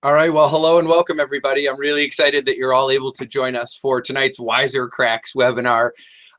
All right, well, hello and welcome everybody. I'm really excited that you're all able to join us for tonight's WISER Cracks webinar.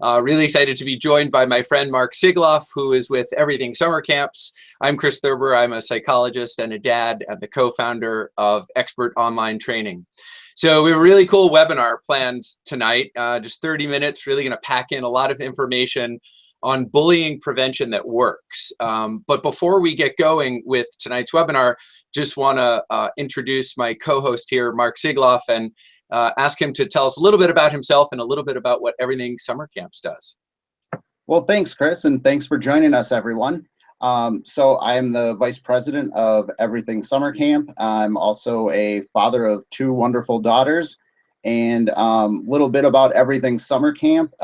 Really excited to be joined by my friend Mark Sigloff, who is with Everything Summer Camps. I'm Chris Thurber. I'm a psychologist and a dad and the co-founder of Expert Online Training. So we have a really cool webinar planned tonight, just 30 minutes, really going to pack in a lot of information on bullying prevention that works. But before we get going with tonight's webinar, just want to introduce my co-host here, Mark Sigloff, and ask him to tell us a little bit about himself and a little bit about what Everything Summer Camps does. Well, thanks, Chris, and thanks for joining us, everyone. So I am the vice president of Everything Summer Camp. I'm also a father of two wonderful daughters, and a little bit about Everything Summer Camp.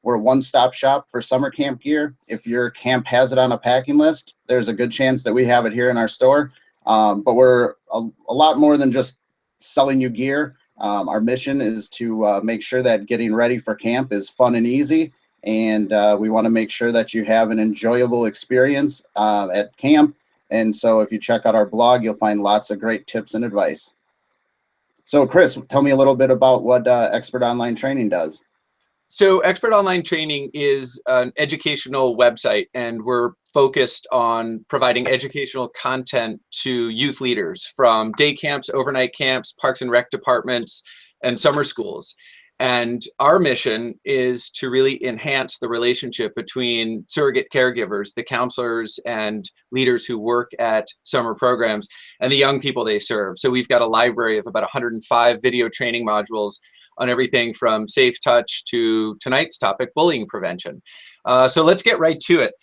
We're a one-stop shop for summer camp gear. If your camp has it on a packing list, there's a good chance that we have it here in our store. But we're a lot more than just selling you gear. Our mission is to make sure that getting ready for camp is fun and easy. And we want to make sure that you have an enjoyable experience at camp. And so if you check out our blog, you'll find lots of great tips and advice. So Chris, tell me a little bit about what Expert Online Training does. So Expert Online Training is an educational website, and we're focused on providing educational content to youth leaders from day camps, overnight camps, parks and rec departments, and summer schools. And our mission is to really enhance the relationship between surrogate caregivers, the counselors and leaders who work at summer programs, and the young people they serve. So we've got a library of about 105 video training modules on everything from safe touch to tonight's topic, bullying prevention. So let's get right to it.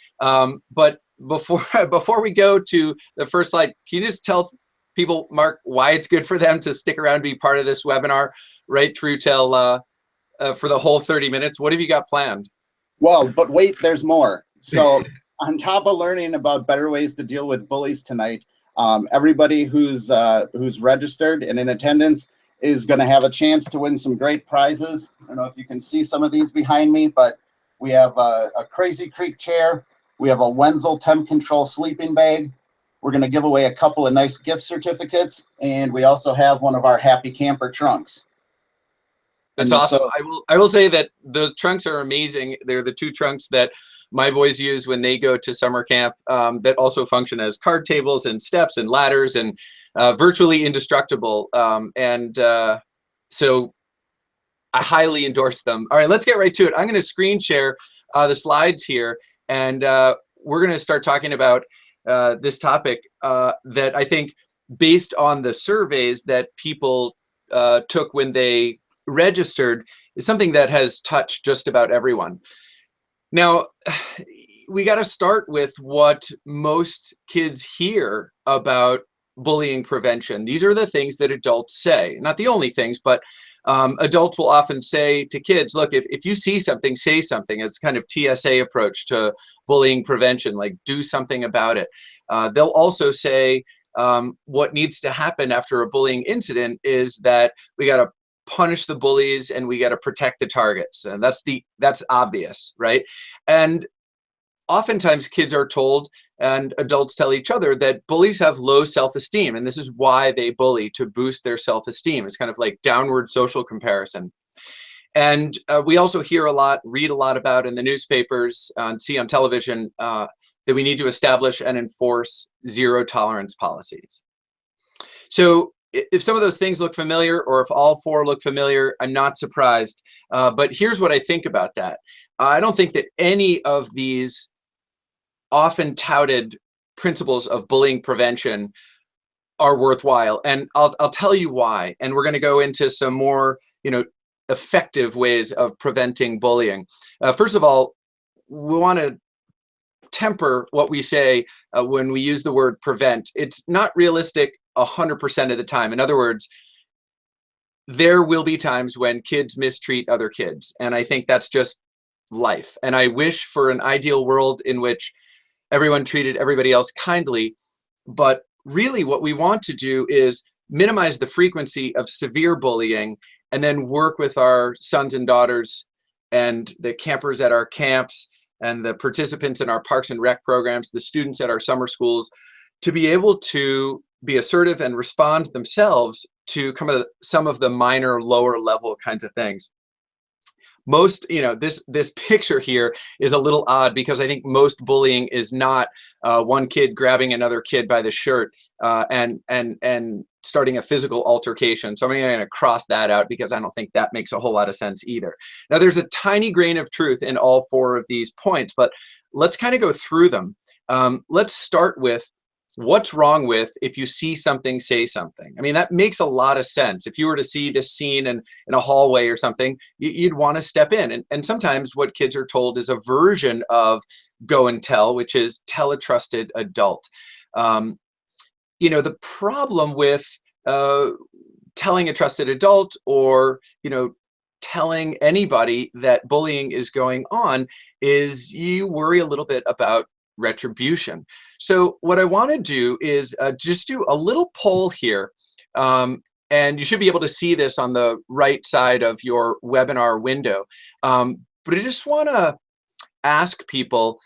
But before we go to the first slide, can you just tell people, Mark, why it's good for them to stick around and be part of this webinar right through till for the whole 30 minutes? What have you got planned? Well, but wait, there's more. So on top of learning about better ways to deal with bullies tonight, everybody who's registered and in attendance is going to have a chance to win some great prizes. I don't know if you can see some of these behind me, but we have a Crazy Creek chair. We have a Wenzel temp control sleeping bag. We're going to give away a couple of nice gift certificates, and we also have one of our Happy Camper trunks. That's awesome. I will say that the trunks are amazing. They're the two trunks that my boys use when they go to summer camp, that also function as card tables and steps and ladders and virtually indestructible. So I highly endorse them. All right, let's get right to it. I'm going to screen share the slides here, and we're going to start talking about this topic that I think, based on the surveys that people took when they registered, is something that has touched just about everyone. Now, we got to start with what most kids hear about bullying prevention. These are the things that adults say, not the only things, but adults will often say to kids, look, if you see something, say something. It's kind of TSA approach to bullying prevention, like do something about it. They'll also say what needs to happen after a bullying incident is that we got to punish the bullies and we got to protect the targets, and that's obvious, right? And oftentimes kids are told, and adults tell each other, that bullies have low self-esteem, and this is why they bully, to boost their self-esteem. It's kind of like downward social comparison. And we also hear a lot, read a lot about in the newspapers, see on television, that we need to establish and enforce zero tolerance policies. So if some of those things look familiar, or if all four look familiar, I'm not surprised. But here's what I think about that. I don't think that any of these often touted principles of bullying prevention are worthwhile. And I'll tell you why. And we're going to go into some more, effective ways of preventing bullying. First of all, we want to temper what we say when we use the word prevent. It's not realistic 100% of the time. In other words, there will be times when kids mistreat other kids, and I think that's just life. And I wish for an ideal world in which everyone treated everybody else kindly, but really what we want to do is minimize the frequency of severe bullying, and then work with our sons and daughters and the campers at our camps and the participants in our parks and rec programs, the students at our summer schools, to be able to be assertive and respond themselves to some of the minor, lower level kinds of things. Most, this picture here is a little odd because I think most bullying is not one kid grabbing another kid by the shirt and starting a physical altercation. So I'm going to cross that out because I don't think that makes a whole lot of sense either. Now, there's a tiny grain of truth in all four of these points, but let's kind of go through them. Let's start with what's wrong with if you see something, say something. I mean, that makes a lot of sense. If you were to see this scene in a hallway or something, you'd want to step in. And sometimes what kids are told is a version of go and tell, which is tell a trusted adult. The problem with telling a trusted adult or, telling anybody that bullying is going on is you worry a little bit about retribution. So what I want to do is just do a little poll here. And you should be able to see this on the right side of your webinar window. But I just want to ask people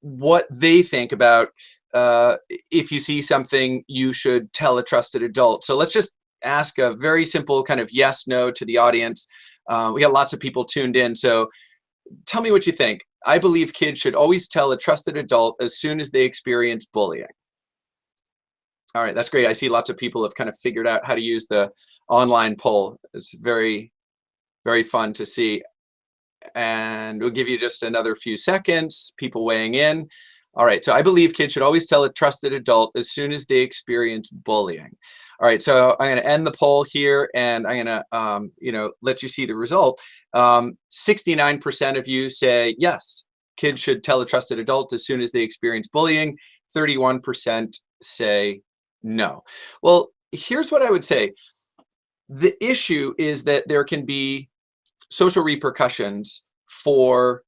what they think about if you see something, you should tell a trusted adult. So let's just ask a very simple kind of yes, no to the audience. We got lots of people tuned in. So tell me what you think. I believe kids should always tell a trusted adult as soon as they experience bullying. All right, that's great. I see lots of people have kind of figured out how to use the online poll. It's very, very fun to see. And we'll give you just another few seconds, people weighing in. All right, so I believe kids should always tell a trusted adult as soon as they experience bullying. All right, so I'm going to end the poll here, and I'm going to, let you see the result. 69% of you say yes, kids should tell a trusted adult as soon as they experience bullying. 31% say no. Well, here's what I would say. The issue is that there can be social repercussions for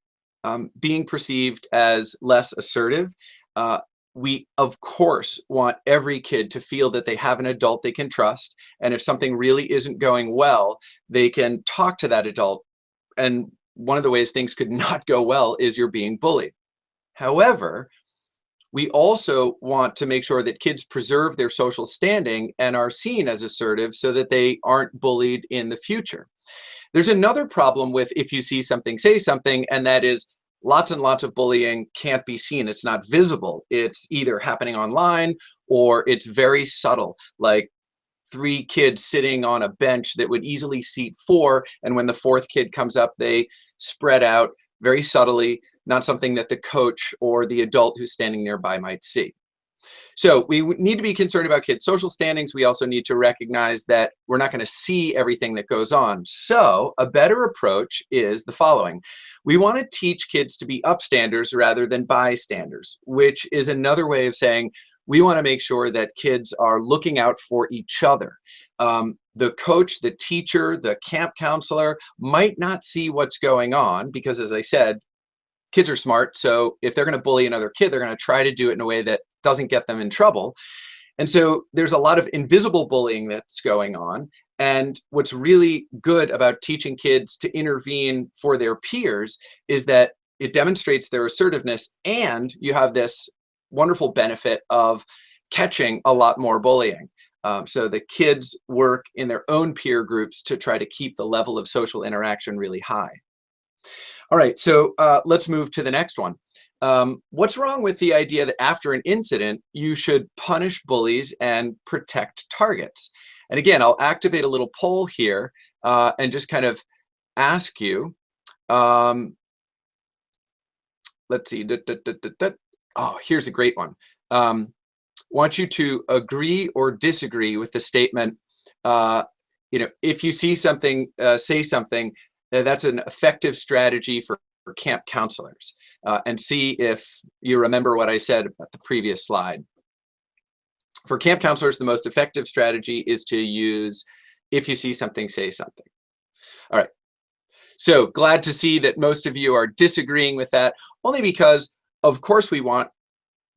being perceived as less assertive. We, of course, want every kid to feel that they have an adult they can trust. And if something really isn't going well, they can talk to that adult. And one of the ways things could not go well is you're being bullied. However, we also want to make sure that kids preserve their social standing and are seen as assertive so that they aren't bullied in the future. There's another problem with if you see something, say something, and that is lots and lots of bullying can't be seen. It's not visible. It's either happening online or it's very subtle, like 3 kids sitting on a bench that would easily seat 4. And when the 4th kid comes up, they spread out very subtly, not something that the coach or the adult who's standing nearby might see. So we need to be concerned about kids' social standings. We also need to recognize that we're not going to see everything that goes on. So a better approach is the following. We want to teach kids to be upstanders rather than bystanders, which is another way of saying we want to make sure that kids are looking out for each other. The coach, the teacher, the camp counselor might not see what's going on because, as I said, kids are smart. So if they're going to bully another kid, they're going to try to do it in a way that doesn't get them in trouble. And so there's a lot of invisible bullying that's going on. And what's really good about teaching kids to intervene for their peers is that it demonstrates their assertiveness, and you have this wonderful benefit of catching a lot more bullying. So the kids work in their own peer groups to try to keep the level of social interaction really high. All right, so let's move to the next one. What's wrong with the idea that after an incident, you should punish bullies and protect targets? And again, I'll activate a little poll here and just kind of ask you, let's see, oh, here's a great one. Want you to agree or disagree with the statement, if you see something, say something. That's an effective strategy for camp counselors. And see if you remember what I said at the previous slide. For camp counselors, the most effective strategy is to use, if you see something, say something. All right. So glad to see that most of you are disagreeing with that, only because, of course, we want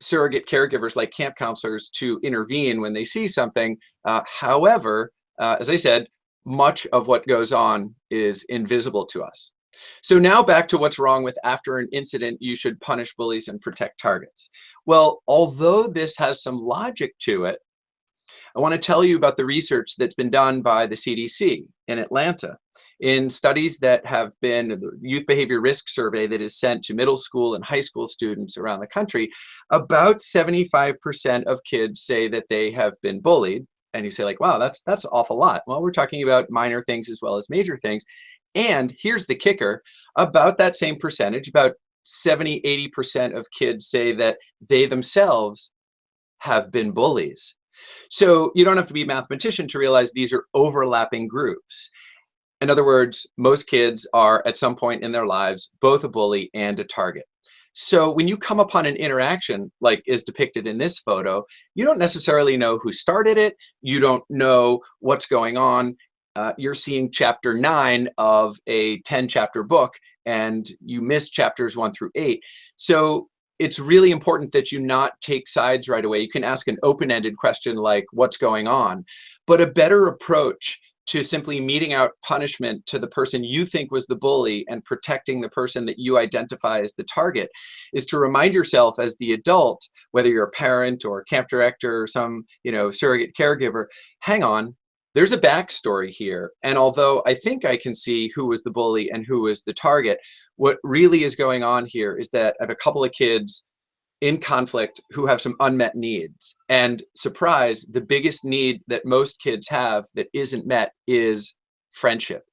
surrogate caregivers like camp counselors to intervene when they see something. However, as I said, much of what goes on is invisible to us. So now back to what's wrong with after an incident, you should punish bullies and protect targets. Well, although this has some logic to it, I want to tell you about the research that's been done by the CDC in Atlanta in studies that have been the Youth Behavior Risk Survey that is sent to middle school and high school students around the country. About 75% of kids say that they have been bullied. And you say like, wow, that's an awful lot. Well, we're talking about minor things as well as major things. And here's the kicker, about that same percentage, about 70, 80% of kids say that they themselves have been bullies. So you don't have to be a mathematician to realize these are overlapping groups. In other words, most kids are at some point in their lives both a bully and a target. So when you come upon an interaction like is depicted in this photo, you don't necessarily know who started it. You don't know what's going on. You're seeing chapter 9 of a 10-chapter book, and you miss chapters 1 through 8. So it's really important that you not take sides right away. You can ask an open-ended question like, what's going on? But a better approach to simply meting out punishment to the person you think was the bully and protecting the person that you identify as the target is to remind yourself as the adult, whether you're a parent or a camp director or some, surrogate caregiver, hang on, there's a backstory here. And although I think I can see who was the bully and who was the target, what really is going on here is that I have a couple of kids in conflict who have some unmet needs. And surprise, the biggest need that most kids have that isn't met is friendship.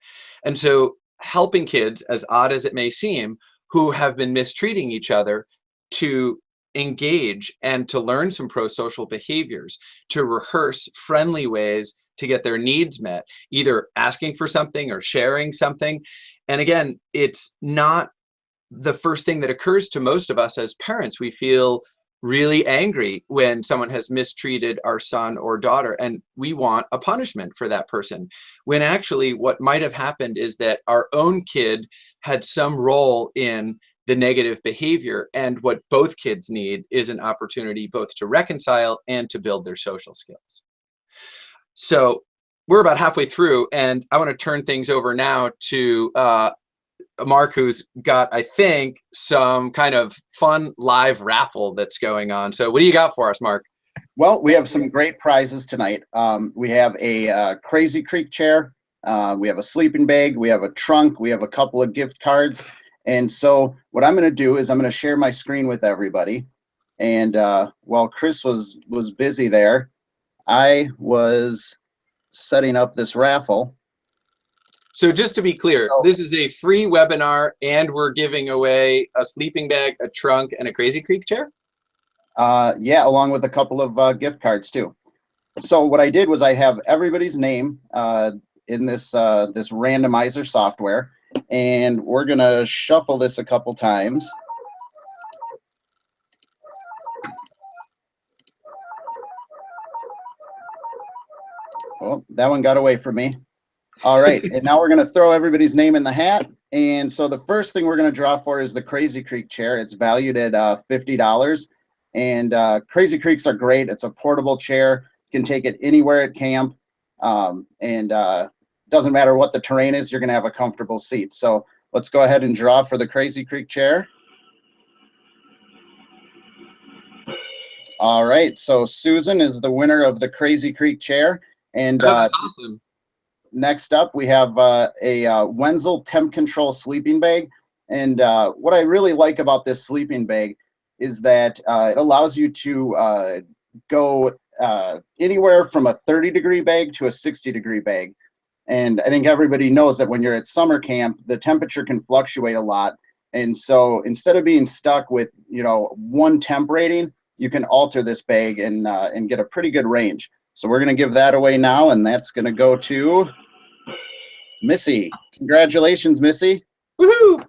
And so helping kids, as odd as it may seem, who have been mistreating each other to engage and to learn some pro-social behaviors, to rehearse friendly ways to get their needs met, either asking for something or sharing something. And again, it's not the first thing that occurs to most of us as parents. We feel really angry when someone has mistreated our son or daughter, and we want a punishment for that person. When actually what might have happened is that our own kid had some role in the negative behavior, and what both kids need is an opportunity both to reconcile and to build their social skills. So we're about halfway through, and I want to turn things over now to Mark, who's got, I think, some kind of fun live raffle that's going on. So what do you got for us, Mark? Well, we have some great prizes tonight. We have a Crazy Creek chair. We have a sleeping bag. We have a trunk. We have a couple of gift cards. And so what I'm going to do is I'm going to share my screen with everybody. And while Chris was busy there, I was setting up this raffle. So just to be clear, this is a free webinar, and we're giving away a sleeping bag, a trunk, and a Crazy Creek chair? Yeah, along with a couple of gift cards too. So what I did was I have everybody's name in this this randomizer software, and we're gonna shuffle this a couple times. Oh, that one got away from me. All right, and now we're going to throw everybody's name in the hat. And so the first thing we're going to draw for is the Crazy Creek chair. It's valued at $50. And Crazy Creeks are great. It's a portable chair. You can take it anywhere at camp. And doesn't matter what the terrain is, you're going to have a comfortable seat. So let's go ahead and draw for the Crazy Creek chair. All right, so Susan is the winner of the Crazy Creek chair. And Oh, that's awesome. next up, we have a Wenzel temp control sleeping bag. And what I really like about this sleeping bag is that it allows you to go anywhere from a 30-degree bag to a 60-degree bag. And I think everybody knows that when you're at summer camp, the temperature can fluctuate a lot. And so instead of being stuck with, one temp rating, you can alter this bag and get a pretty good range. So we're going to give that away now, and that's going to go to Missy. Congratulations, Missy. Woohoo!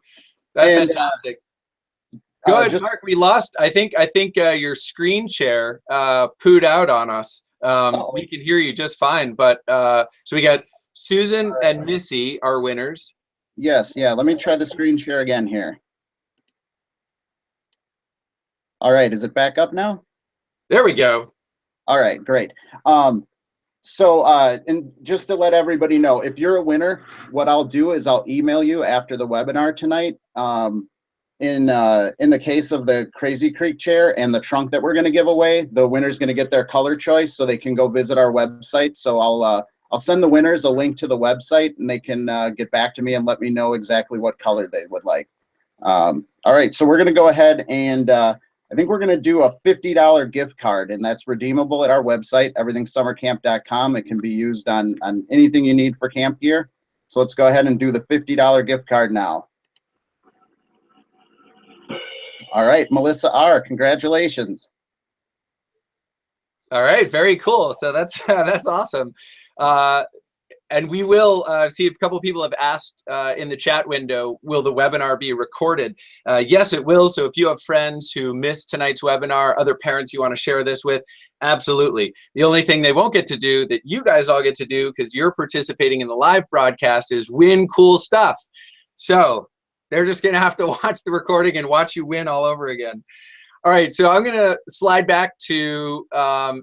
That's And fantastic. Good, just Mark. We lost. I think your screen share pooed out on us. We can hear you just fine, but so we got Susan and Missy are winners. yes, yeah. Let me try the screen share again here. All right, is it back up now? There we go. All right, great. So, and just to let everybody know, if you're a winner, what I'll do is I'll email you after the webinar tonight. In the case of the Crazy Creek chair and the trunk that we're going to give away, the winner's going to get their color choice, so they can go visit our website. So I'll send the winners a link to the website, and they can get back to me and let me know exactly what color they would like. All right, so we're going to go ahead and I think we're going to do a $50 gift card, and that's redeemable at our website, everythingsummercamp.com. It can be used on anything you need for camp gear. So let's go ahead and do the $50 gift card now. All right, Melissa R., congratulations. All right, very cool. So that's that's awesome. And we will see if a couple of people have asked in the chat window, will the webinar be recorded? Yes, it will. So if you have friends who missed tonight's webinar, other parents you want to share this with, absolutely. The only thing they won't get to do that you guys all get to do, because you're participating in the live broadcast, is win cool stuff. So they're just going to have to watch the recording and watch you win all over again. All right, so I'm going to slide back to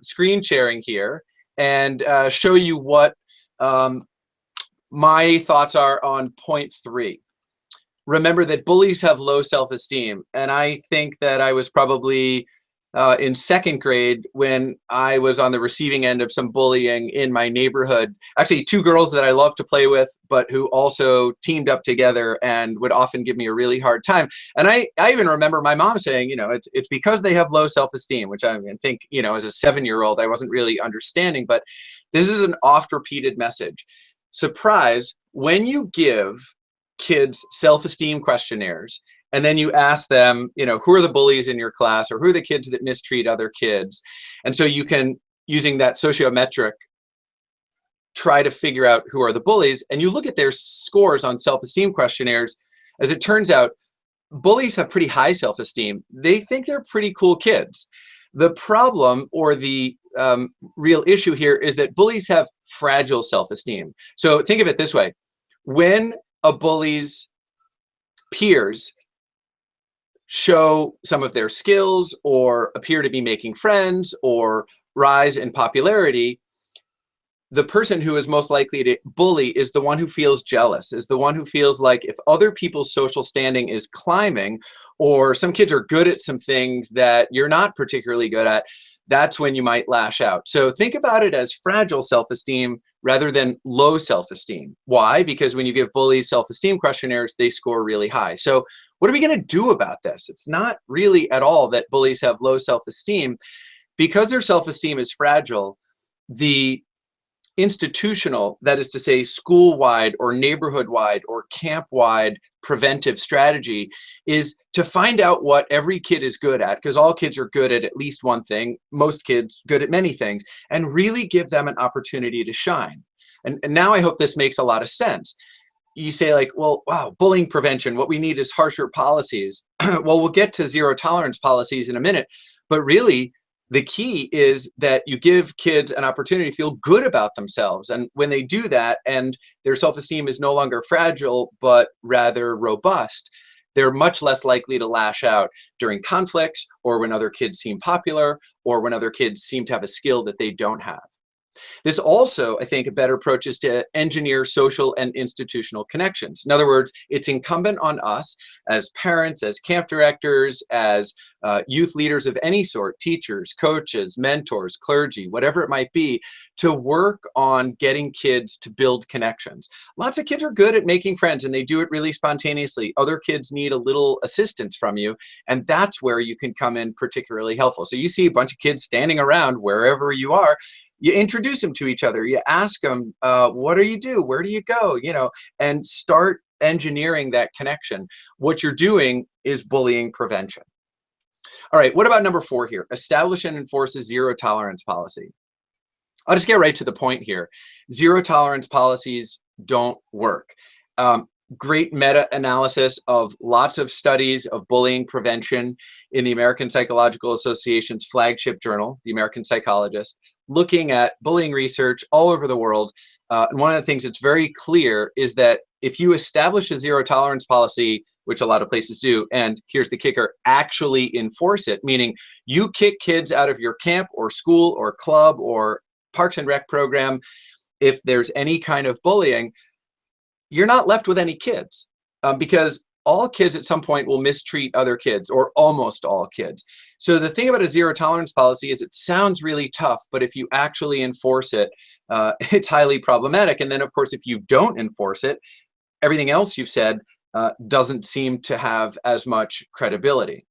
screen sharing here and show you what my thoughts are on point 3. Remember that bullies have low self-esteem, and I think that I was probably in 2nd grade when I was on the receiving end of some bullying in my neighborhood. Actually, 2 girls that I love to play with, but who also teamed up together and would often give me a really hard time. And I even remember my mom saying, you know, it's because they have low self-esteem, which I think, you know, as a 7-year-old, I wasn't really understanding. But this is an oft repeated message. Surprise, when you give kids self-esteem questionnaires and then you ask them, you know, who are the bullies in your class, or who are the kids that mistreat other kids? And so you can, using that sociometric, try to figure out who are the bullies, and you look at their scores on self-esteem questionnaires. As it turns out, bullies have pretty high self-esteem. They think they're pretty cool kids. The problem, or the real issue here, is that bullies have fragile self-esteem. So think of it this way. When a bully's peers show some of their skills, or appear to be making friends, or rise in popularity, the person who is most likely to bully is the one who feels jealous, is the one who feels like if other people's social standing is climbing, or some kids are good at some things that you're not particularly good at, that's when you might lash out. So think about it as fragile self-esteem rather than low self-esteem. Why? Because when you give bullies self-esteem questionnaires, they score really high. So what are we going to do about this? It's not really at all that bullies have low self-esteem. Because their self-esteem is fragile, the institutional, that is to say school-wide or neighborhood-wide or camp-wide preventive strategy is to find out what every kid is good at, because all kids are good at least one thing, most kids good at many things, and really give them an opportunity to shine. And now I hope this makes a lot of sense. You say like, well, wow, bullying prevention, what we need is harsher policies. Well, we'll get to zero tolerance policies in a minute, but really, the key is that you give kids an opportunity to feel good about themselves. And when they do that, and their self-esteem is no longer fragile, but rather robust, they're much less likely to lash out during conflicts, or when other kids seem popular, or when other kids seem to have a skill that they don't have. This also, I think, a better approach is to engineer social and institutional connections. In other words, it's incumbent on us as parents, as camp directors, as youth leaders of any sort, teachers, coaches, mentors, clergy, whatever it might be, to work on getting kids to build connections. Lots of kids are good at making friends, and they do it really spontaneously. Other kids need a little assistance from you, and that's where you can come in particularly helpful. So you see a bunch of kids standing around wherever you are, you introduce them to each other, you ask them, what do you do, where do you go, you know, and start engineering that connection. What you're doing is bullying prevention. All right, what about number 4 here? Establish and enforce a zero tolerance policy. I'll just get right to the point here. Zero tolerance policies don't work. Great meta-analysis of lots of studies of bullying prevention in the American Psychological Association's flagship journal, The American Psychologist, looking at bullying research all over the world. And one of the things that's very clear is that if you establish a zero tolerance policy, which a lot of places do, and here's the kicker, actually enforce it, meaning you kick kids out of your camp or school or club or Parks and Rec program, if there's any kind of bullying, you're not left with any kids, because all kids at some point will mistreat other kids, or almost all kids. So the thing about a zero tolerance policy is it sounds really tough, but if you actually enforce it, it's highly problematic. And then, of course, if you don't enforce it, everything else you've said doesn't seem to have as much credibility.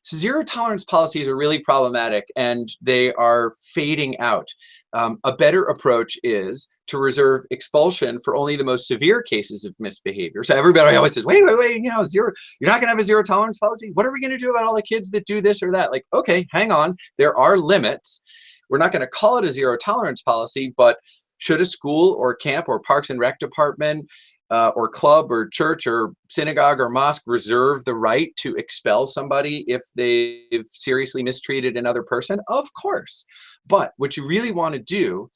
So zero tolerance policies are really problematic, and they are fading out. A better approach is to reserve expulsion for only the most severe cases of misbehavior. So everybody always says, wait, you know, you're not gonna have a zero tolerance policy? What are we gonna do about all the kids that do this or that? Like, okay, hang on, there are limits. We're not gonna call it a zero tolerance policy, but should a school or camp or Parks and Rec department or club or church or synagogue or mosque reserve the right to expel somebody if they've seriously mistreated another person? Of course. But what you really want to do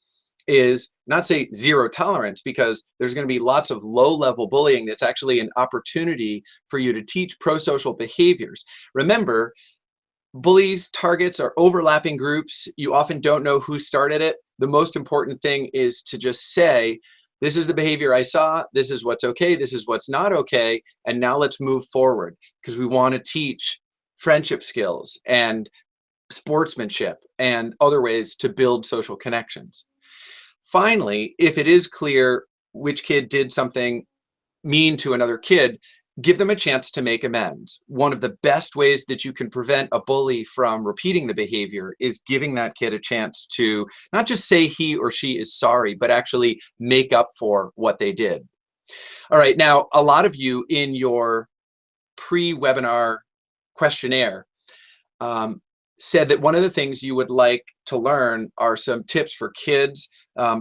is not say zero tolerance, because there's going to be lots of low-level bullying that's actually an opportunity for you to teach pro-social behaviors. Remember, bullies, targets are overlapping groups. You often don't know who started it. The most important thing is to just say, this is the behavior I saw, this is what's okay, this is what's not okay, and now let's move forward, because we want to teach friendship skills and sportsmanship and other ways to build social connections. Finally, if it is clear which kid did something mean to another kid, give them a chance to make amends. One of the best ways that you can prevent a bully from repeating the behavior is giving that kid a chance to not just say he or she is sorry, but actually make up for what they did. All right, now, a lot of you in your pre-webinar questionnaire said that one of the things you would like to learn are some tips for kids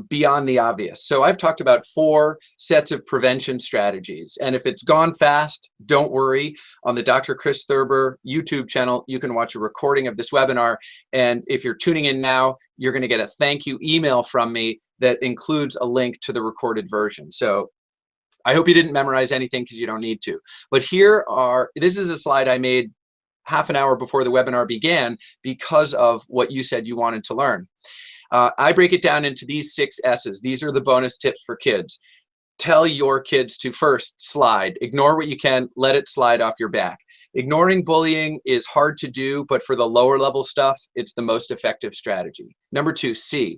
beyond the obvious. So I've talked about 4 sets of prevention strategies. And if it's gone fast, don't worry. On the Dr. Chris Thurber YouTube channel, you can watch a recording of this webinar. And if you're tuning in now, you're going to get a thank you email from me that includes a link to the recorded version. So I hope you didn't memorize anything, because you don't need to. But this is a slide I made half an hour before the webinar began because of what you said you wanted to learn. I break it down into these 6 S's. These are the bonus tips for kids. Tell your kids to first slide. Ignore what you can, let it slide off your back. Ignoring bullying is hard to do, but for the lower level stuff, it's the most effective strategy. Number 2, C.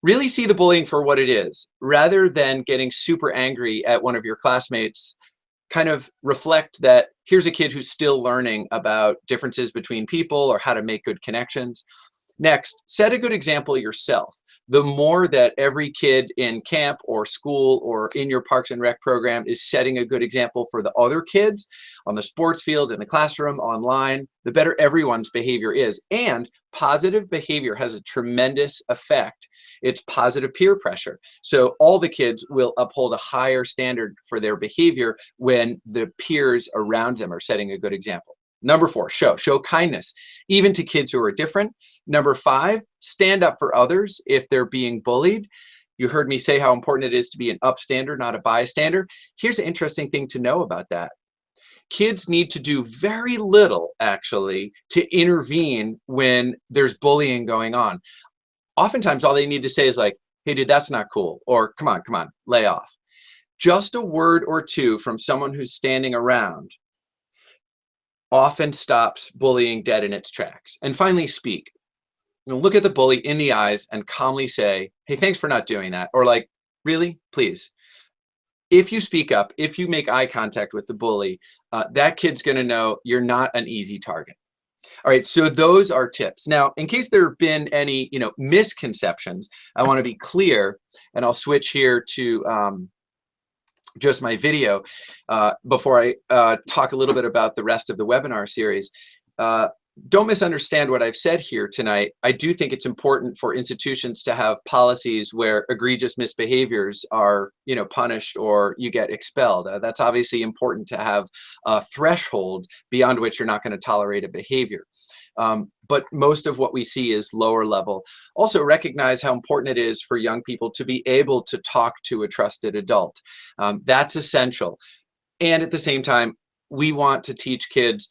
Really see the bullying for what it is. Rather than getting super angry at one of your classmates, kind of reflect that here's a kid who's still learning about differences between people or how to make good connections. Next, set a good example yourself. The more that every kid in camp or school or in your Parks and Rec program is setting a good example for the other kids on the sports field, in the classroom, online, the better everyone's behavior is. And positive behavior has a tremendous effect. It's positive peer pressure. So all the kids will uphold a higher standard for their behavior when the peers around them are setting a good example. Number 4, show kindness, even to kids who are different. Number 5, stand up for others if they're being bullied. You heard me say how important it is to be an upstander, not a bystander. Here's an interesting thing to know about that. Kids need to do very little, actually, to intervene when there's bullying going on. Oftentimes, all they need to say is like, hey, dude, that's not cool, or come on, lay off. Just a word or two from someone who's standing around often stops bullying dead in its tracks. And finally, speak. You know, look at the bully in the eyes and calmly say, hey, thanks for not doing that. Or like, really, please. If you speak up, if you make eye contact with the bully, that kid's gonna know you're not an easy target. All right, so those are tips. Now, in case there have been any, misconceptions, I want to be clear, and I'll switch here to just my video before I talk a little bit about the rest of the webinar series. Don't misunderstand what I've said here tonight. I do think it's important for institutions to have policies where egregious misbehaviors are, punished or you get expelled. That's obviously important to have a threshold beyond which you're not going to tolerate a behavior. But most of what we see is lower level. Also recognize how important it is for young people to be able to talk to a trusted adult. That's essential. And at the same time, we want to teach kids,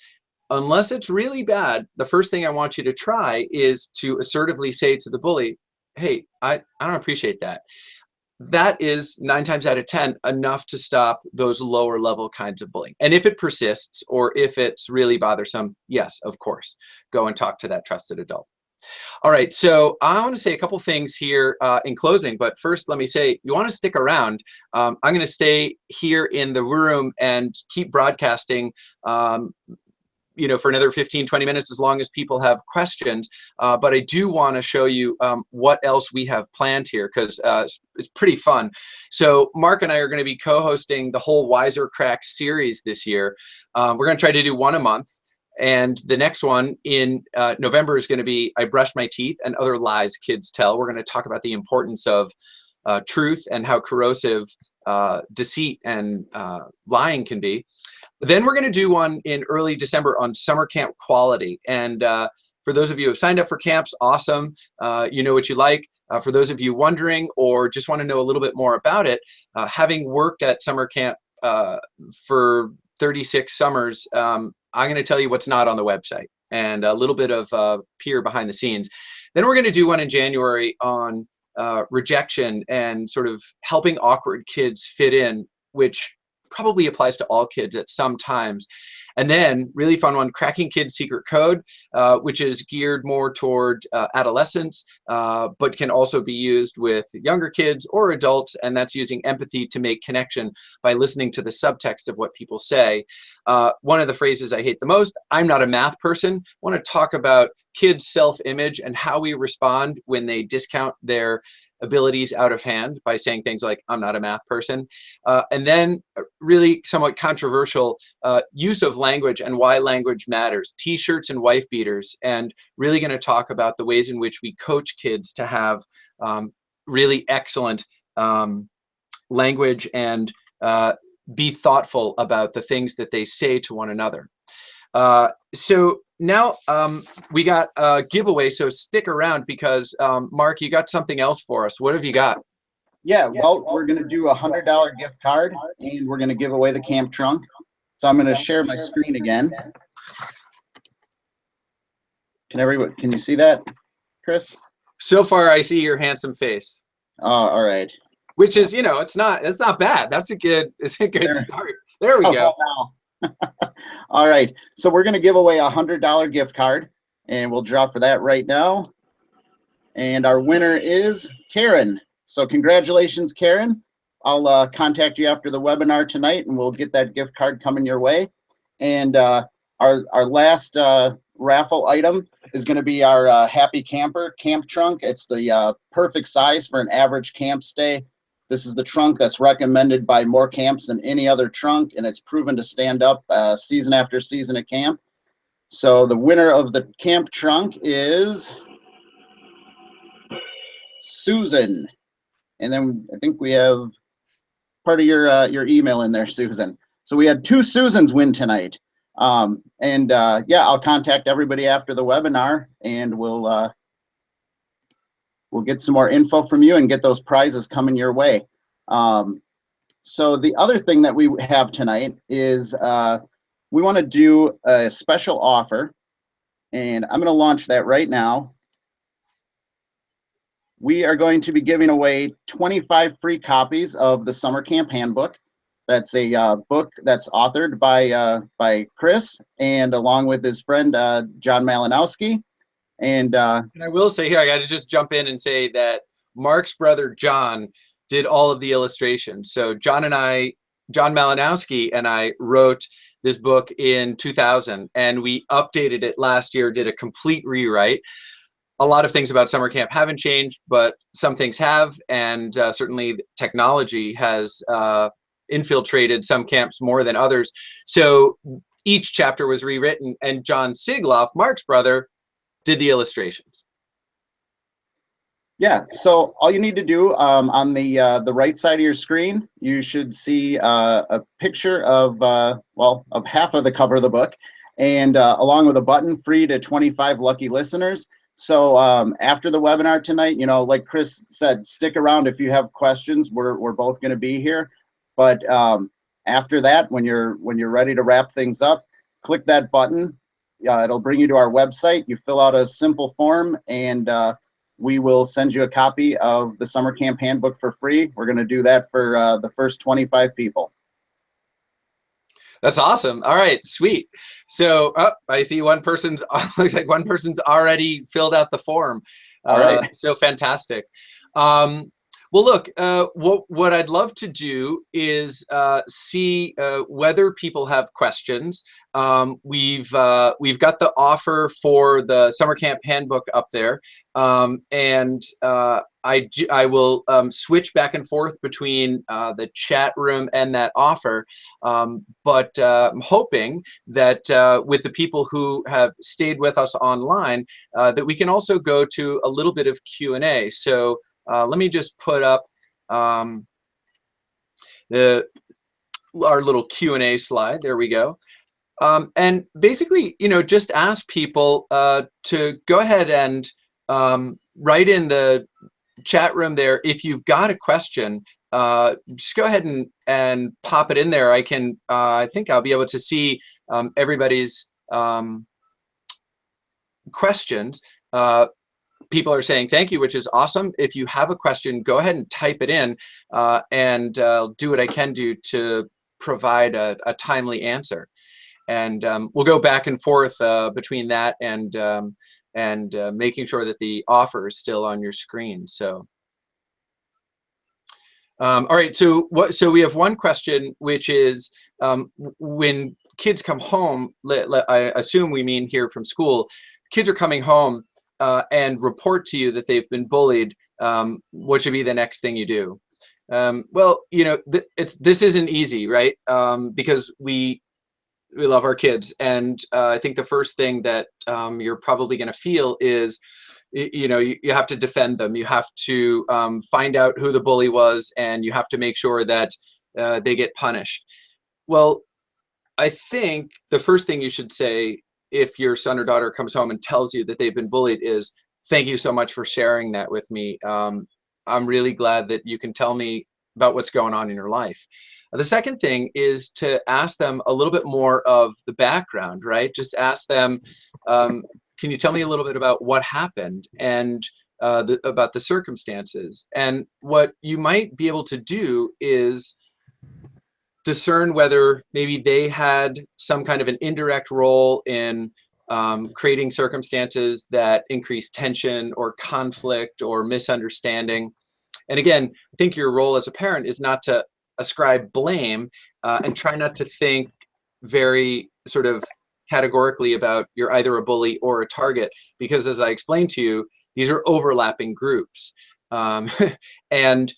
unless it's really bad, the first thing I want you to try is to assertively say to the bully, hey, I don't appreciate that. That is 9 times out of 10 enough to stop those lower level kinds of bullying. And if it persists or if it's really bothersome, yes, of course, go and talk to that trusted adult. All right, so I want to say a couple things here in closing, but first let me say, you want to stick around. I'm going to stay here in the room and keep broadcasting for another 15, 20 minutes, as long as people have questions. But I do want to show you what else we have planned here, because it's pretty fun. So Mark and I are going to be co-hosting the whole WISER Crack series this year. We're going to try to do one a month. And the next one in November is going to be I Brushed My Teeth and Other Lies Kids Tell. We're going to talk about the importance of truth and how corrosive deceit and lying can be. Then we're going to do one in early December on summer camp quality. And for those of you who have signed up for camps, awesome. You know what you like. For those of you wondering or just want to know a little bit more about it, having worked at summer camp for 36 summers, I'm going to tell you what's not on the website and a little bit of peer behind the scenes. Then we're going to do one in January on rejection and sort of helping awkward kids fit in, which probably applies to all kids at some times. And then really fun one, Cracking Kids' Secret Code, which is geared more toward adolescents, but can also be used with younger kids or adults. And that's using empathy to make connection by listening to the subtext of what people say. One of the phrases I hate the most, I'm not a math person. I want to talk about kids' self-image and how we respond when they discount their abilities out of hand by saying things like, I'm not a math person. And then really somewhat controversial use of language and why language matters, t-shirts and wife beaters, and really going to talk about the ways in which we coach kids to have really excellent language and be thoughtful about the things that they say to one another. So now we got a giveaway, so stick around because Mark, you got something else for us. What have you got? Yeah, well, we're going to do a $100 gift card, and we're going to give away the camp trunk. So I'm going to share my screen again. Can you see that, Chris? So far, I see your handsome face. All right. Which is, it's not bad. It's a good start. There we go. All right, so we're going to give away a $100 gift card, and we'll draw for that right now. And our winner is Karen. So congratulations, Karen. I'll contact you after the webinar tonight, and we'll get that gift card coming your way. And our last raffle item is going to be our Happy Camper camp trunk. It's the perfect size for an average camp stay. This is the trunk that's recommended by more camps than any other trunk, and it's proven to stand up season after season at camp. So the winner of the camp trunk is Susan. And then I think we have part of your email in there, Susan. So we had 2 Susans win tonight. Yeah, I'll contact everybody after the webinar, and we'll get some more info from you and get those prizes coming your way. So the other thing that we have tonight is we want to do a special offer, and I'm going to launch that right now. We are going to be giving away 25 free copies of the Summer Camp Handbook. That's a book that's authored by Chris, and along with his friend John Malinowski. And I will say here, I got to just jump in and say that Mark's brother John did all of the illustrations. So John Malinowski and I wrote this book in 2000, and we updated it last year, did a complete rewrite. A lot of things about summer camp haven't changed, but some things have, and certainly technology has infiltrated some camps more than others. So each chapter was rewritten, and John Sigloff, Mark's brother, did the illustrations. Yeah, so all you need to do on the right side of your screen, you should see a picture of of half of the cover of the book, and along with a button, free to 25 lucky listeners. So after the webinar tonight, like Chris said, stick around if you have questions. We're both going to be here. But after that, when you're ready to wrap things up, click that button. It'll bring you to our website. You fill out a simple form, and we will send you a copy of the summer camp handbook for free. We're going to do that for the first 25 people. That's awesome. All right, sweet. So I see one person's looks like one person's already filled out the form. All right. So fantastic. Well, look, what I'd love to do is see whether people have questions. We've got the offer for the summer camp handbook up there, and I will switch back and forth between the chat room and that offer. But I'm hoping that with the people who have stayed with us online, that we can also go to a little bit of Q&A. So let me just put up our little Q&A slide. There we go. And basically, just ask people to go ahead and write in the chat room there. If you've got a question, just go ahead and pop it in there. I think I'll be able to see everybody's questions. People are saying thank you, which is awesome. If you have a question, go ahead and type it in, and I'll do what I can do to provide a timely answer. And we'll go back and forth between that and making sure that the offer is still on your screen. So, all right. So we have one question, which is when kids come home. I assume we mean here from school. Kids are coming home and report to you that they've been bullied. What should be the next thing you do? Well, this isn't easy, right? Because we love our kids, and I think the first thing that you're probably going to feel is, you have to defend them. You have to find out who the bully was, and you have to make sure that they get punished. Well, I think the first thing you should say if your son or daughter comes home and tells you that they've been bullied is, thank you so much for sharing that with me. I'm really glad that you can tell me about what's going on in your life. The second thing is to ask them a little bit more of the background, right? Just ask them, can you tell me a little bit about what happened and about the circumstances? And what you might be able to do is discern whether maybe they had some kind of an indirect role in creating circumstances that increase tension or conflict or misunderstanding. And again, I think your role as a parent is not to ascribe blame and try not to think very sort of categorically about you're either a bully or a target, because as I explained to you, these are overlapping groups. And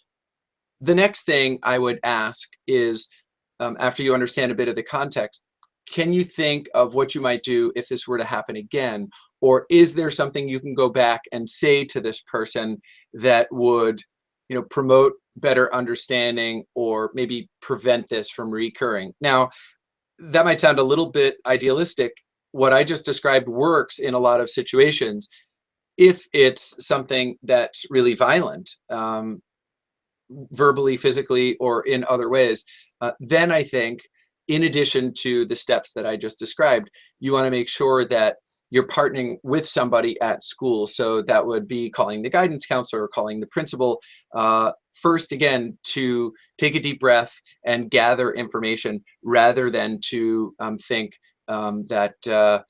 the next thing I would ask is, after you understand a bit of the context, can you think of what you might do if this were to happen again? Or is there something you can go back and say to this person that would, promote better understanding or maybe prevent this from recurring? Now, that might sound a little bit idealistic. What I just described works in a lot of situations if it's something that's really violent, verbally, physically, or in other ways. Then I think, in addition to the steps that I just described, you want to make sure that you're partnering with somebody at school. So that would be calling the guidance counselor or calling the principal. First, again, to take a deep breath and gather information rather than to think that,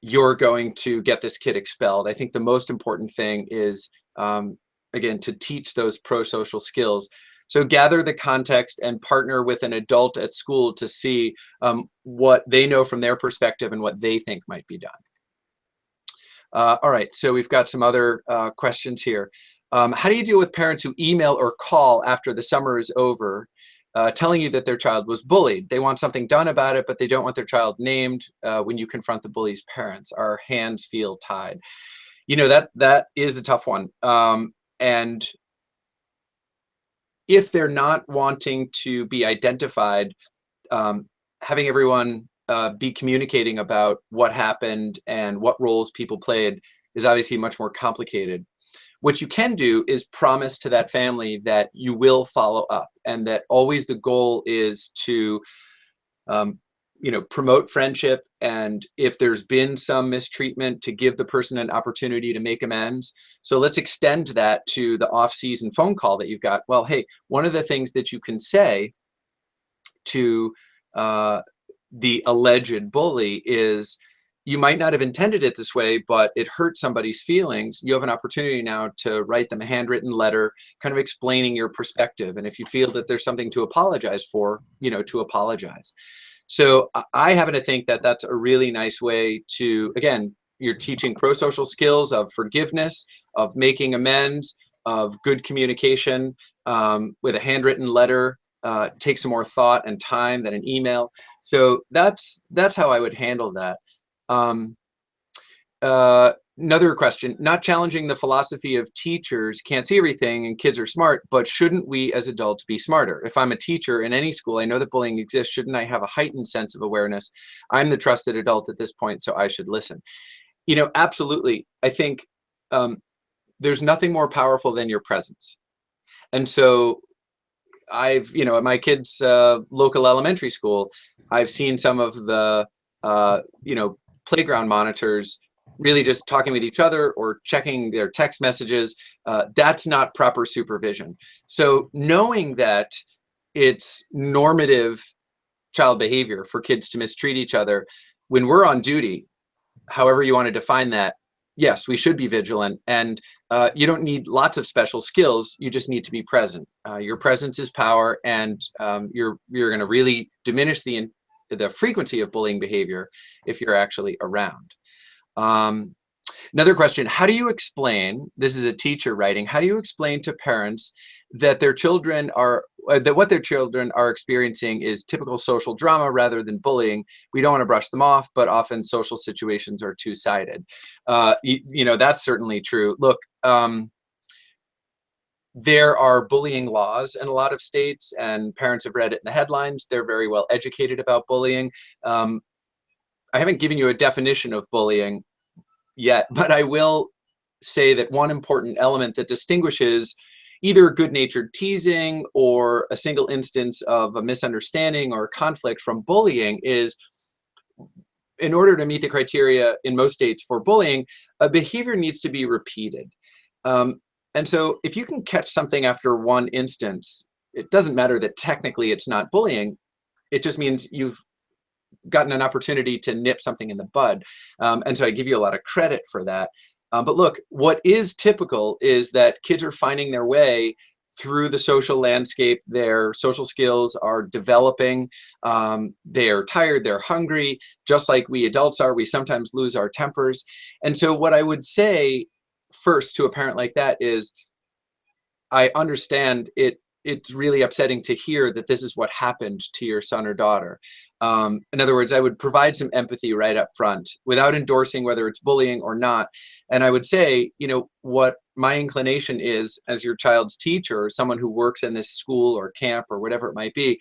you're going to get this kid expelled. I think the most important thing is, again, to teach those pro-social skills. So gather the context and partner with an adult at school to see what they know from their perspective and what they think might be done. All right, so we've got some other questions here. How do you deal with parents who email or call after the summer is over, telling you that their child was bullied? They want something done about it, but they don't want their child named when you confront the bully's parents. Our hands feel tied. That is a tough one. And if they're not wanting to be identified, having everyone be communicating about what happened and what roles people played is obviously much more complicated. What you can do is promise to that family that you will follow up, and that always the goal is to promote friendship, and if there's been some mistreatment, to give the person an opportunity to make amends. So let's extend that to the off-season phone call that you've got. Well, hey, one of the things that you can say to the alleged bully is, you might not have intended it this way, but it hurt somebody's feelings. You have an opportunity now to write them a handwritten letter, kind of explaining your perspective. And if you feel that there's something to apologize for, to apologize. So I happen to think that that's a really nice way to, again, you're teaching pro-social skills of forgiveness, of making amends, of good communication, with a handwritten letter. Takes some more thought and time than an email. So that's how I would handle that. Another question, not challenging the philosophy of teachers can't see everything and kids are smart, but shouldn't we as adults be smarter? If I'm a teacher in any school, I know that bullying exists. Shouldn't I have a heightened sense of awareness? I'm the trusted adult at this point, so I should listen. Absolutely. I think there's nothing more powerful than your presence. And so I've, at my kids' local elementary school, I've seen some of the, playground monitors really just talking with each other or checking their text messages. That's not proper supervision. So knowing that it's normative child behavior for kids to mistreat each other, when we're on duty, however you want to define that, yes, we should be vigilant. And you don't need lots of special skills. You just need to be present. Your presence is power, and you're going to really diminish the frequency of bullying behavior if you're actually around. Another question, how do you explain, this is a teacher writing, how do you explain to parents that their children are, that what their children are experiencing is typical social drama rather than bullying? We don't want to brush them off, but often social situations are two-sided. That's certainly true. Look, there are bullying laws in a lot of states, and parents have read it in the headlines. They're very well educated about bullying. I haven't given you a definition of bullying yet, but I will say that one important element that distinguishes either good-natured teasing or a single instance of a misunderstanding or conflict from bullying is, in order to meet the criteria in most states for bullying, a behavior needs to be repeated. And so if you can catch something after one instance, it doesn't matter that technically it's not bullying. It just means you've gotten an opportunity to nip something in the bud. And so I give you a lot of credit for that. But look, what is typical is that kids are finding their way through the social landscape. Their social skills are developing. They are tired, they're hungry, just like we adults are. We sometimes lose our tempers. And so what I would say first to a parent like that is, I understand it's really upsetting to hear that this is what happened to your son or daughter. In other words, I would provide some empathy right up front without endorsing whether it's bullying or not. And I would say, what my inclination is as your child's teacher or someone who works in this school or camp or whatever it might be,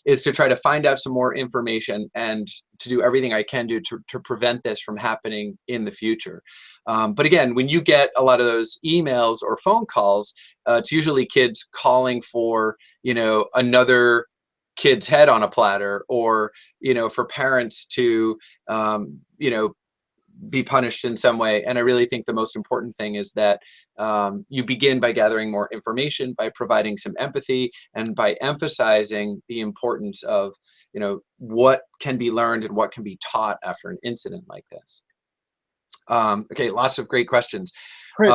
is to try to find out some more information and to do everything I can do to prevent this from happening in the future. But again, when you get a lot of those emails or phone calls, it's usually kids calling for, another kid's head on a platter, or, for parents to, be punished in some way. And I really think the most important thing is that you begin by gathering more information, by providing some empathy, and by emphasizing the importance of, what can be learned and what can be taught after an incident like this. Okay, lots of great questions. Chris,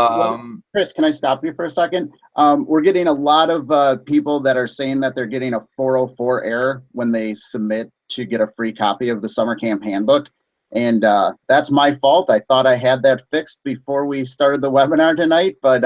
Chris, can I stop you for a second? We're getting a lot of people that are saying that they're getting a 404 error when they submit to get a free copy of the summer camp handbook. And that's my fault. I thought I had that fixed before we started the webinar tonight, but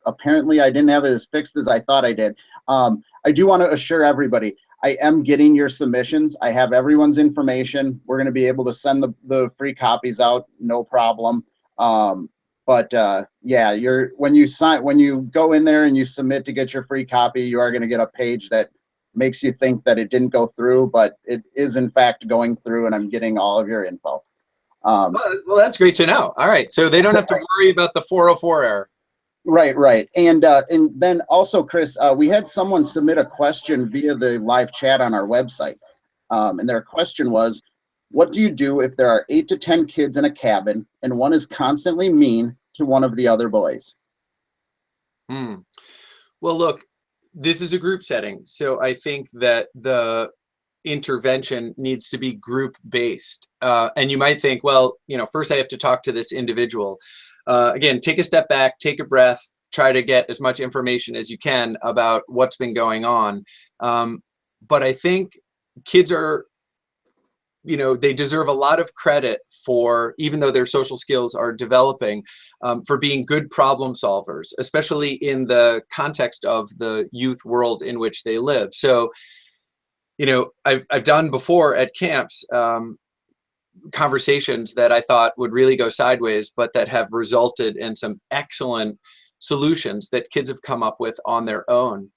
apparently I didn't have it as fixed as I thought I did. I do want to assure everybody, I am getting your submissions. I have everyone's information. We're going to be able to send the free copies out, no problem. Yeah, when you go in there and you submit to get your free copy, you are going to get a page that makes you think that it didn't go through, but it is in fact going through, and I'm getting all of your info. Well, that's great to know. All right, so they don't have to worry about the 404 error. Right. And then also, Chris, we had someone submit a question via the live chat on our website. And their question was, what do you do if there are 8 to 10 kids in a cabin and one is constantly mean to one of the other boys? Well, look, this is a group setting, so I think that the intervention needs to be group based. And you might think, well, first I have to talk to this individual. Again, take a step back, take a breath, try to get as much information as you can about what's been going on. But I think kids are, they deserve a lot of credit for, even though their social skills are developing, for being good problem solvers, especially in the context of the youth world in which they live. So, I've done before at camps conversations that I thought would really go sideways, but that have resulted in some excellent solutions that kids have come up with on their own.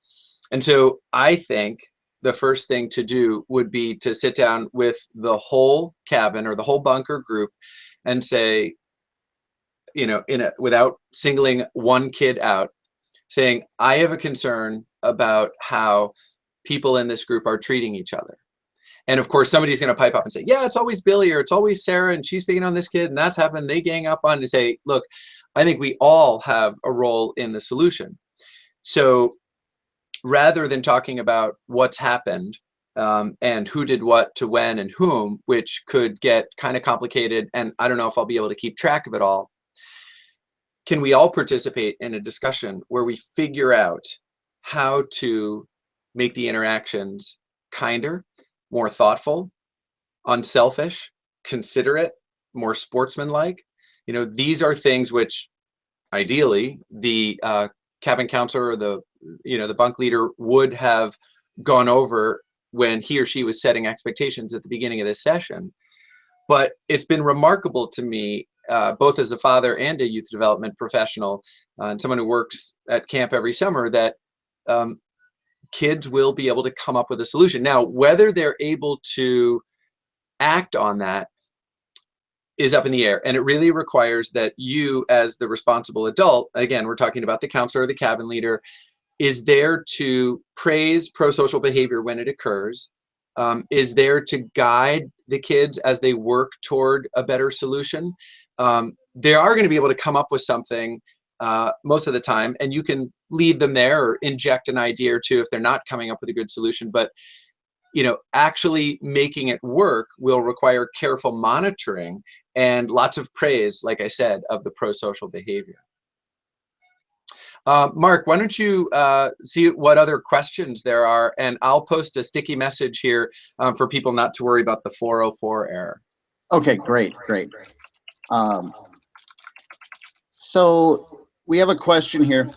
And so I think the first thing to do would be to sit down with the whole cabin or the whole bunker group and say, without singling one kid out, saying, I have a concern about how people in this group are treating each other. And of course, somebody's going to pipe up and say, yeah, it's always Billy, or it's always Sarah, and she's picking on this kid, and that's happened. They gang up on to say, look, I think we all have a role in the solution. So rather than talking about what's happened and who did what to when and whom, which could get kind of complicated, and I don't know if I'll be able to keep track of it all, can we all participate in a discussion where we figure out how to make the interactions kinder, more thoughtful, unselfish, considerate, more sportsmanlike? These are things which ideally the cabin counselor or the bunk leader would have gone over when he or she was setting expectations at the beginning of this session. But it's been remarkable to me, both as a father and a youth development professional, and someone who works at camp every summer, that kids will be able to come up with a solution. Now, whether they're able to act on that is up in the air. And it really requires that you, as the responsible adult, again, we're talking about the counselor or the cabin leader, is there to praise pro-social behavior when it occurs, is there to guide the kids as they work toward a better solution. They are going to be able to come up with something most of the time, and you can lead them there or inject an idea or two if they're not coming up with a good solution. But actually making it work will require careful monitoring and lots of praise, like I said, of the pro-social behavior. Mark, why don't you see what other questions there are, and I'll post a sticky message here for people not to worry about the 404 error. Okay, great. So we have a question here.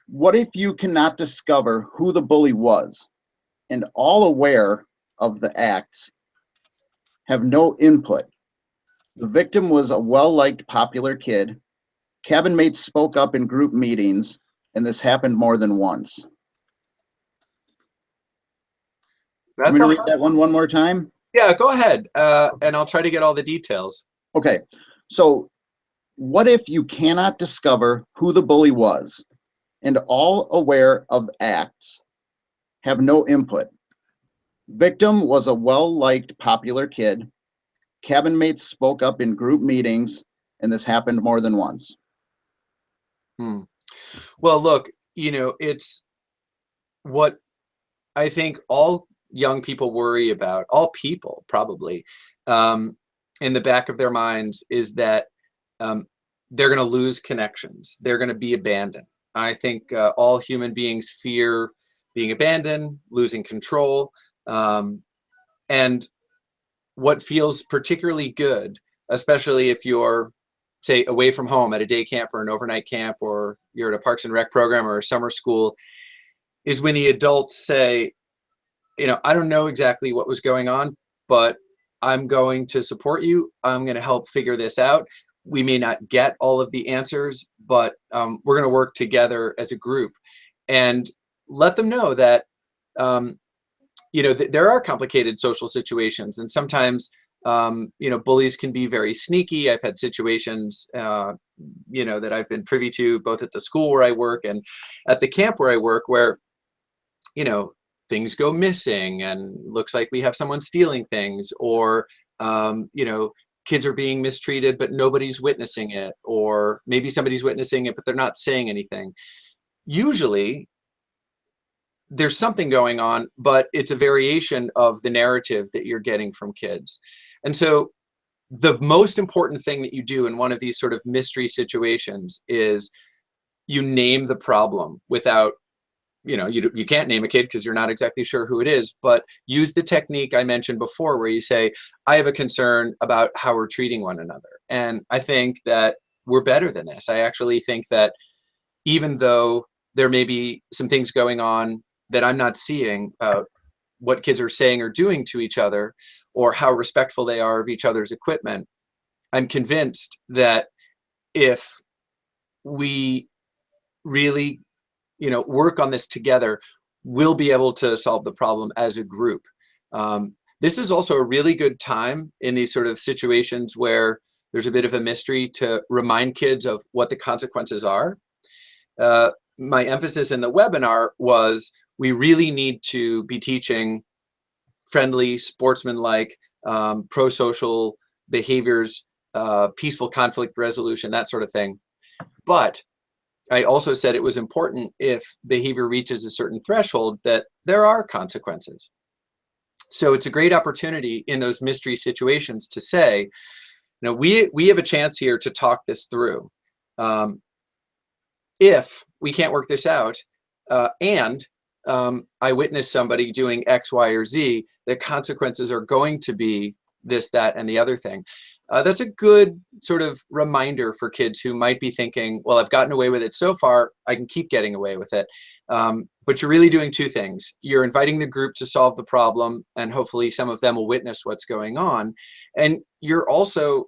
What if you cannot discover who the bully was and all aware of the acts have no input? The victim was a well-liked, popular kid. Cabin mates spoke up in group meetings, and this happened more than once. I'm going to read that one more time. Yeah, go ahead, and I'll try to get all the details. Okay, so what if you cannot discover who the bully was and all aware of acts have no input? Victim was a well-liked, popular kid. Cabin mates spoke up in group meetings, and this happened more than once. Well, look, it's what I think all young people worry about, all people probably, in the back of their minds, is that they're going to lose connections. They're going to be abandoned. I think all human beings fear being abandoned, losing control, and what feels particularly good, especially if you're, say, away from home at a day camp or an overnight camp, or you're at a Parks and Rec program or a summer school, is when the adults say, I don't know exactly what was going on, but I'm going to support you. I'm going to help figure this out. We may not get all of the answers, but we're going to work together as a group, and let them know that there are complicated social situations, and sometimes bullies can be very sneaky. I've had situations that I've been privy to, both at the school where I work and at the camp where I work, where things go missing and looks like we have someone stealing things, or you know, kids are being mistreated but nobody's witnessing it, or maybe somebody's witnessing it but they're not saying anything. Usually there's something going on, but it's a variation of the narrative that you're getting from kids. And so the most important thing that you do in one of these sort of mystery situations is you name the problem without, you know, you can't name a kid because you're not exactly sure who it is, but use the technique I mentioned before where you say, I have a concern about how we're treating one another. And I think that we're better than this. I actually think that even though there may be some things going on that I'm not seeing about what kids are saying or doing to each other, or how respectful they are of each other's equipment, I'm convinced that if we really, you know, work on this together, we'll be able to solve the problem as a group. This is also a really good time in these sort of situations where there's a bit of a mystery to remind kids of what the consequences are. My emphasis in the webinar was we really need to be teaching friendly, sportsmanlike, pro-social behaviors, peaceful conflict resolution, that sort of thing. But I also said it was important if behavior reaches a certain threshold that there are consequences. So it's a great opportunity in those mystery situations to say, you know, we have a chance here to talk this through. If we can't work this out, and I witnessed somebody doing X, Y, or Z, the consequences are going to be this, that, and the other thing. That's a good sort of reminder for kids who might be thinking, well, I've gotten away with it so far, I can keep getting away with it. But you're really doing two things. You're inviting the group to solve the problem, and hopefully some of them will witness what's going on. And you're also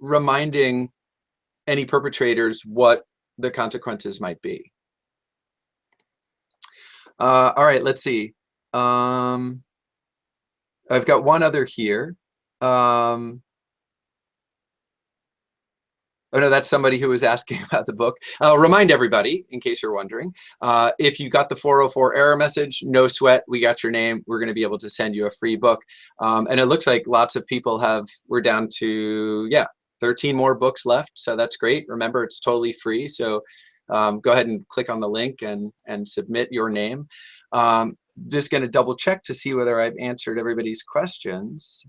reminding any perpetrators what the consequences might be. All right, let's see. I've got one other here. Oh no, that's somebody who was asking about the book. I'll remind everybody, in case you're wondering, if you got the 404 error message, no sweat, we got your name. We're going to be able to send you a free book. And it looks like lots of people we're down to, yeah, 13 more books left. So that's great. Remember, it's totally free. So go ahead and click on the link and submit your name. Just going to double check to see whether I've answered everybody's questions.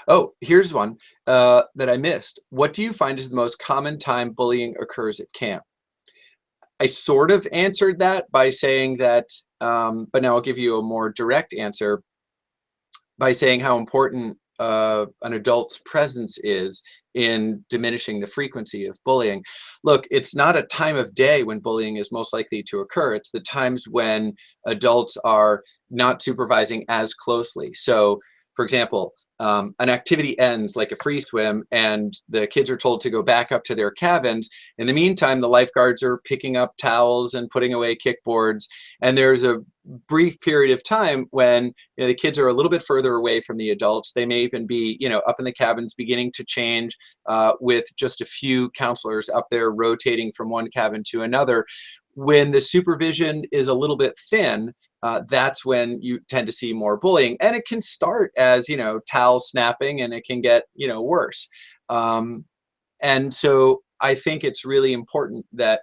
Oh, here's one that I missed. What do you find is the most common time bullying occurs at camp? I sort of answered that by saying that, but now I'll give you a more direct answer by saying how important an adult's presence is in diminishing the frequency of bullying. Look, it's not a time of day when bullying is most likely to occur. It's the times when adults are not supervising as closely. So, for example, an activity ends like a free swim and the kids are told to go back up to their cabins. In the meantime, the lifeguards are picking up towels and putting away kickboards. And there's a brief period of time when, you know, the kids are a little bit further away from the adults. They may even be, you know, up in the cabins beginning to change with just a few counselors up there rotating from one cabin to another. When the supervision is a little bit thin, that's when you tend to see more bullying. And it can start as, you know, towel snapping, and it can get, you know, worse. And so I think it's really important that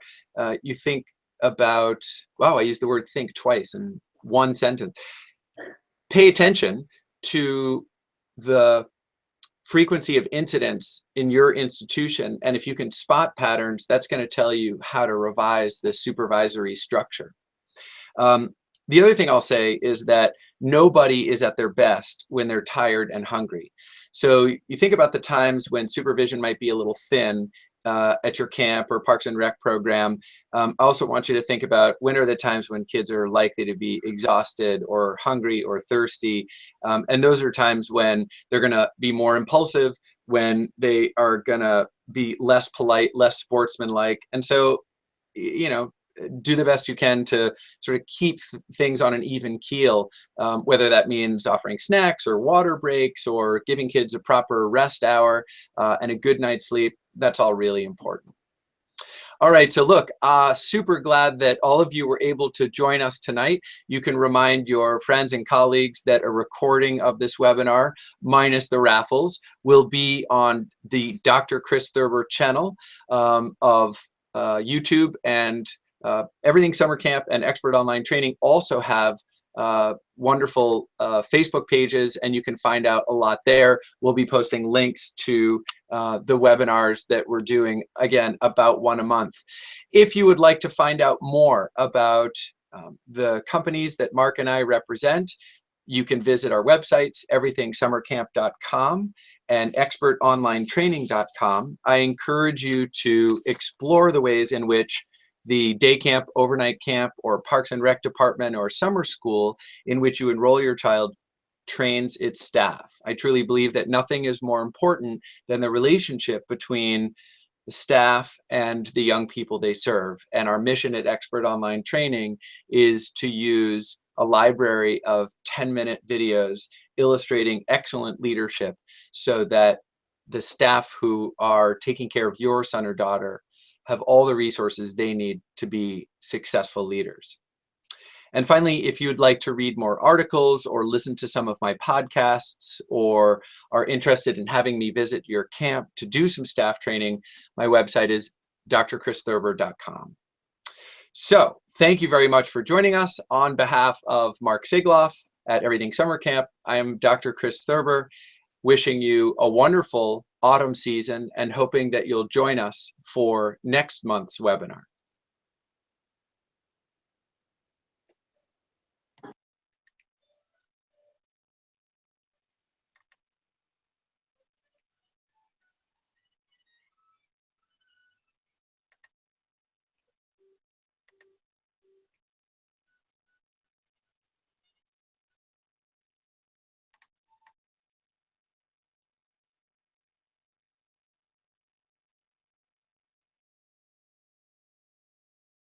you think about, wow, I used the word think twice in one sentence. Pay attention to the frequency of incidents in your institution. And if you can spot patterns, that's going to tell you how to revise the supervisory structure. The other thing I'll say is that nobody is at their best when they're tired and hungry. So you think about the times when supervision might be a little thin at your camp or Parks and Rec program. I also want you to think about when are the times when kids are likely to be exhausted or hungry or thirsty. And those are times when they're going to be more impulsive, when they are going to be less polite, less sportsmanlike. And so, you know, do the best you can to sort of keep things on an even keel, whether that means offering snacks or water breaks or giving kids a proper rest hour and a good night's sleep. That's all really important. All right, so look, super glad that all of you were able to join us tonight. You can remind your friends and colleagues that a recording of this webinar, minus the raffles, will be on the Dr. Chris Thurber channel of YouTube, and Everything Summer Camp and Expert Online Training also have wonderful Facebook pages, and you can find out a lot there. We'll be posting links to the webinars that we're doing, again, about one a month. If you would like to find out more about the companies that Mark and I represent, you can visit our websites, everythingsummercamp.com and expertonlinetraining.com. I encourage you to explore the ways in which the day camp, overnight camp, or Parks and Rec department or summer school in which you enroll your child trains its staff. I truly believe that nothing is more important than the relationship between the staff and the young people they serve. And our mission at Expert Online Training is to use a library of 10-minute videos illustrating excellent leadership so that the staff who are taking care of your son or daughter have all the resources they need to be successful leaders. And finally, if you'd like to read more articles or listen to some of my podcasts, or are interested in having me visit your camp to do some staff training, my website is drchristhurber.com. So thank you very much for joining us. On behalf of Mark Sigloff at Everything Summer Camp, I am Dr. Chris Thurber, wishing you a wonderful autumn season and hoping that you'll join us for next month's webinar.